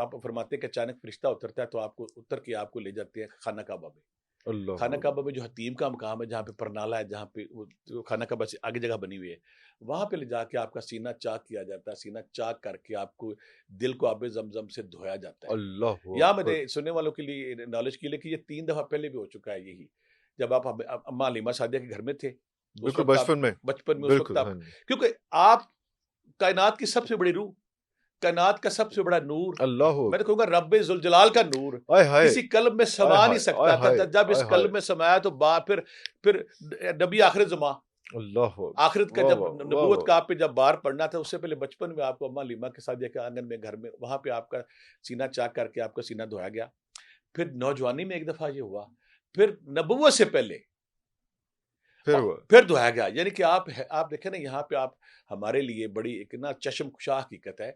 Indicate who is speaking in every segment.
Speaker 1: آپ فرماتے ہیں کہ اچانک فرشتہ اترتا ہے تو آپ کو اتر کے آپ کو لے جاتے ہیں خانہ کعبہ میں.
Speaker 2: اللہ
Speaker 1: خانہ کعبہ میں جو حتیم کا مقام ہے, جہاں پہ پرنالا ہے, جہاں پہ خانہ کعبہ سے آگے جگہ بنی ہوئی ہے, وہاں پہ لے جا کے آپ کا سینہ چاک کیا جاتا ہے. سینہ چاک کر کے آپ کو دل کو آب زمزم سے دھویا جاتا ہے.
Speaker 2: اللہ
Speaker 1: یا
Speaker 2: اکبر.
Speaker 1: میرے سننے والوں کے لیے نالج کے لیے کہ یہ 3 دفعہ پہلے بھی ہو چکا ہے. یہی جب آپ اماں حلیمہ سعدیہ کے گھر میں تھے, اس
Speaker 2: بالکل
Speaker 1: وقت آپ
Speaker 2: بچپن میں.
Speaker 1: بچپن میں, اس وقت
Speaker 2: بالکل
Speaker 1: آپ,
Speaker 2: ہاں جی.
Speaker 1: کیونکہ آپ کائنات کی سب سے بڑی روح, کائنات کا سب سے بڑا نور,
Speaker 2: اللہ
Speaker 1: میں تو
Speaker 2: اکبر.
Speaker 1: کہوں گا رب ذوالجلال کا نور
Speaker 2: آئے ہائے
Speaker 1: کسی قلب میں
Speaker 2: آئے
Speaker 1: سما نہیں
Speaker 2: ہائے
Speaker 1: سکتا
Speaker 2: آئے
Speaker 1: تھا.
Speaker 2: ہائے
Speaker 1: جب اس
Speaker 2: آئے ہائے.
Speaker 1: قلب میں سمایا تو پھر نبی آخر زمان,
Speaker 2: اللہ
Speaker 1: آخرت کا
Speaker 2: واہ
Speaker 1: جب
Speaker 2: واہ واہ
Speaker 1: نبوت
Speaker 2: واہ.
Speaker 1: کا آپ پہ جب بار پڑنا تھا, اس سے پہلے بچپن میں آپ کو اماں حلیمہ کے ساتھ کے آنگن میں, گھر میں, وہاں پہ آپ کا سینہ چاک کر کے آپ کا سینہ دھویا گیا. پھر نوجوانی میں ایک دفعہ یہ ہوا, پھر نبوت سے پہلے پھر دھویا گیا. یعنی کہ آپ دیکھیں نا, یہاں پہ آپ ہمارے لیے بڑی ایک نا چشم کشا حقیقت ہے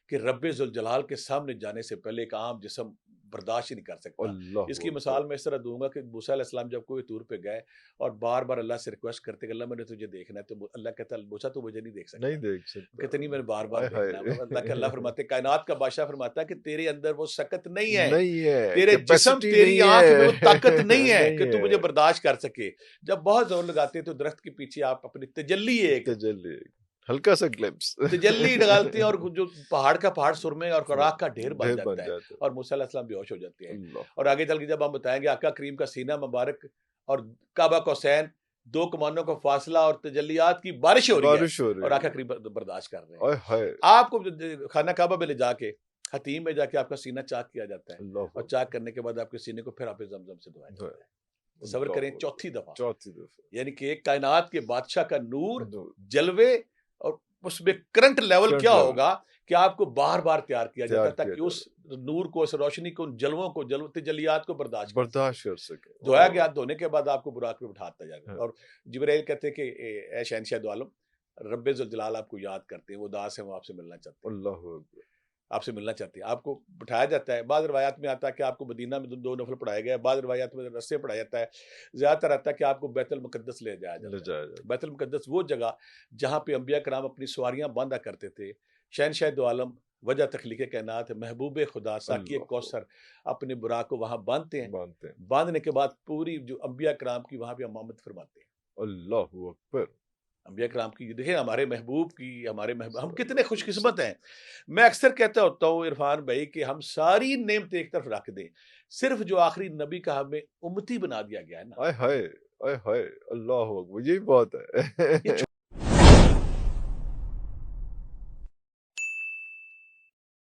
Speaker 1: کہ رب ذوالجلال کے سامنے جانے سے پہلے ایک عام جسم برداشت ہی نہیں کر سکتا.
Speaker 2: اللہ
Speaker 1: اس کی
Speaker 2: اکبر.
Speaker 1: مثال میں اس طرح دوں گا کہ موسیٰ علیہ السلام جب کوئی طور پہ گئے اور بار بار اللہ سے ریکویسٹ کرتے کہ اللہ میں نے تجھے دیکھنا ہے, تو اللہ کہتا ہے موسیٰ تو مجھے نہیں دیکھ سکتا.
Speaker 2: نہیں دیکھ سکتا.
Speaker 1: کہتے نہیں, میں نے بار بار
Speaker 2: آئے
Speaker 1: دیکھنا ہے. اللہ فرماتے, کائنات کا بادشاہ فرماتا ہے کہ تیرے اندر وہ سکت نہیں ہے,
Speaker 2: نہیں ہے,
Speaker 1: تیرے جسم
Speaker 2: کیپیسٹی
Speaker 1: تیری
Speaker 2: نہیں
Speaker 1: آنکھ میں وہ
Speaker 2: ہے.
Speaker 1: طاقت نہیں ہے کہ
Speaker 2: نہیں
Speaker 1: تو مجھے
Speaker 2: ہے.
Speaker 1: برداشت کر سکے. جب بہت زور لگاتے ہیں تو درخت کے پیچھے آپ اپنی تجلی ایک
Speaker 2: تجلی, ہلکا سا گلپس
Speaker 1: تجلی ڈالتے ہیں, اور جو پہاڑ کا پہاڑ سرمے اور راکھ کا ڈھیر بن
Speaker 2: ڈھیر
Speaker 1: جاتا ہے,
Speaker 2: جاتا ہے.
Speaker 1: اور موسیٰ علیہ السلام بے ہوش ہو جاتے ہیں.
Speaker 2: اللہ.
Speaker 1: اور آگے چل کے جب ہم بتائیں گے آقا کریم کا سینہ مبارک اور کعبہ قوسین 2 کمانوں کا فاصلہ اور تجلیات کی بارش ہو رہی ہے,
Speaker 2: بارش ہو رہی
Speaker 1: اور
Speaker 2: ہے.
Speaker 1: آقا کریم برداشت کر رہے ہیں.
Speaker 2: آئے ہائے.
Speaker 1: آپ کو خانہ کعبہ میں لے جا کے, حتیم میں جا کے آپ کا سینہ چاک کیا جاتا ہے,
Speaker 2: اللہ
Speaker 1: اور چاک کرنے کے بعد آپ کے سینے کو پھر آپ زمزم سے دھویا جاتا ہے. تصور کریں چوتھی دفعہ, یعنی کہ ایک کائنات کے بادشاہ کا نور, جلوے, اور اس میں کرنٹ لیول کیا ہوگا کہ آپ کو بار بار تیار کیا جاتا ہے تاکہ اس نور کو, اس روشنی کو, ان جلووں کو, تجلیات کو برداشت کر سکے. دھویا گیا, دھونے کے بعد آپ کو براق میں بٹھاتا جائے گا. اور جبرائیل کہتے ہیں کہ اے شہنشاہ دو عالم, رب ذوالجلال آپ کو یاد کرتے ہیں, وہ اداس ہیں, وہ آپ سے ملنا چاہتے ہیں.
Speaker 2: اللہ
Speaker 1: آپ سے ملنا چاہتے ہیں. آپ کو بٹھایا جاتا ہے. بعض روایات میں آتا ہے کہ آپ کو مدینہ میں 2 نفل پڑھایا گیا ہے, بعض روایات میں رسے پڑھایا جاتا ہے. زیادہ تر آتا ہے کہ آپ کو بیت المقدس لے جایا جاتا ہے. بیت المقدس وہ جگہ جہاں پہ انبیاء کرام اپنی سواریاں باندھا کرتے تھے. شہنشاہ دو عالم, وجہ تخلیق کائنات, محبوب خدا, ساقی کوثر, اپنے براق کو وہاں باندھتے ہیں. باندھنے کے بعد پوری جو انبیاء کرام کی وہاں پہ امامت فرماتے ہیں.
Speaker 2: اللہ اکبر.
Speaker 1: انبیاء کرام کی دیکھیں, ہمارے محبوب کی, ہم کتنے خوش قسمت ہیں. میں اکثر کہتا ہوتا ہوں عرفان بھائی کہ ہم ساری نعمتیں ایک طرف رکھ دیں, صرف جو آخری نبی کا ہمیں امتی بنا دیا گیا ہے نا,
Speaker 2: آئے ہائے آئے ہائے. اللہ اکبر, یہی بات ہے.